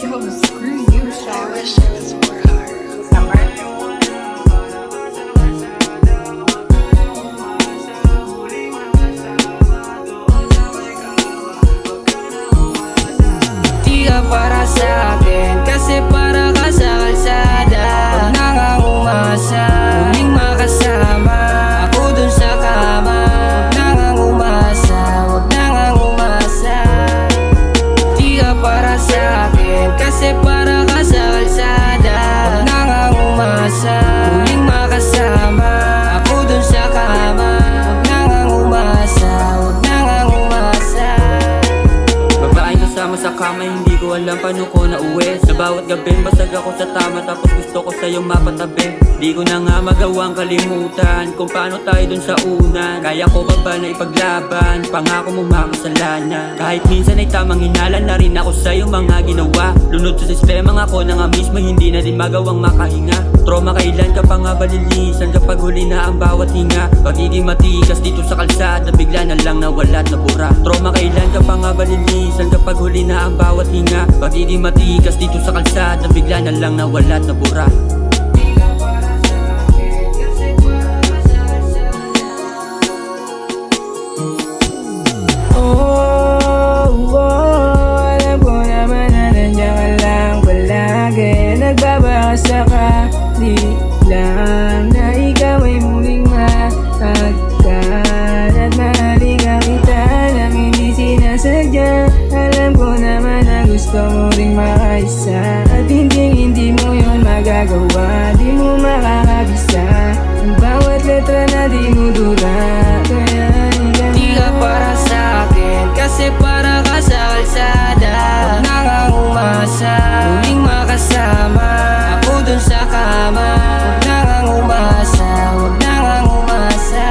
Yo, screw you, Sean. I wish it was more hard. Di ka para sa akin, kasi para ka sa kalsada. Huwag na kang umasa, muling makasama ako dun sa kama. Huwag na kang umasa, huwag na kang umasa. Di ka para sa akin, kasi para ka sa kalsada. Huwag na kang umasa, muling makasama ako dun sa kama. Huwag na kang umasa, huwag na kang umasa. Babaeng kasama sa kama, hindi ko alam paano ko nauwi. Sa bawat gabi, basag ako sa tama, tapos gusto ko sa'yo mapatabi. Di ko na nga magawang kalimutan kung paano tayo dun sa una. Kaya ko pa ba na ipaglaban, pangako mo makasalanan. Kahit minsan ay tamang hinala na rin ako sa'yo mga ginawa. Lunod sa sistema nga ko na nga mismo, hindi na din magawang makahinga. Trauma, kailan ka pa nga balilisan kapag huli na ang bawat hinga? Pagiging matikas dito sa kalsada, bigla na lang nawala at nabura. Trauma, kailan ka pa nga balilisan kapag huli na ang bawat hinga? Pagiging matikas dito sa kalsada, bigla na lang nawala at nabura. Alam ko naman na nandiyan ka lang palagi. Nagbabasa ka, di lang na ikaw ay muling mahagkan. At mahalin ka kita nang hindi sinasadya. Alam ko naman na gusto mo ring makaisa, at hindi mo yun magagawa, di mo makakabisa. Ang bawat letra na di mo dura, kaya di ka para sa akin, kasi para ka sa kalsada. Huwag na kang umasa, muling makasama ako dun sa kama. Huwag na kang umasa, huwag na kang umasa.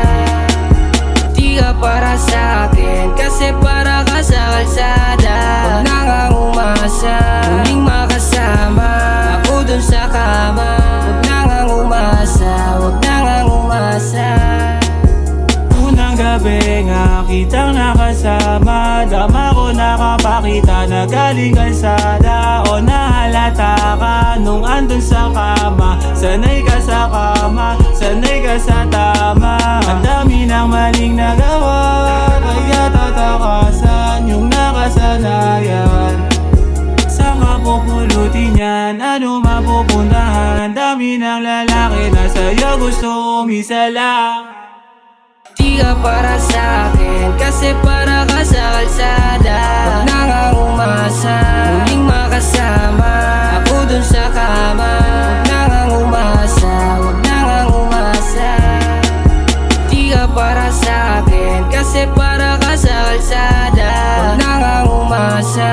Di ka para sa akin, kasi para ka sa kalsada. Huwag na kang umasa, muling makasama ako dun sa kama. Huwag na kang umasa, huwag na kang umasa. Unang gabi nga kitang nakasama, dama ko nakapakita na galing kalsada. O nahalata ka nung andun sa kama, sanay ka sa kama, sanay ka sa tama. Ang dami ng maling nagawa, kaya tatakasan yung nakasanayan. Saan ka pupulutin yan? Ano mapupuntahan? Dami ng lalaki na sa'yo gusto umisala. Di ka para sa akin, kasi para ka sa kalsada. Huwag na kang umasa, muling makasama ako dun sa kama. Huwag na kang umasa, huwag na kang umasa. Di ka para sa akin, kasi para ka sa kalsada. Huwag na kang umasa,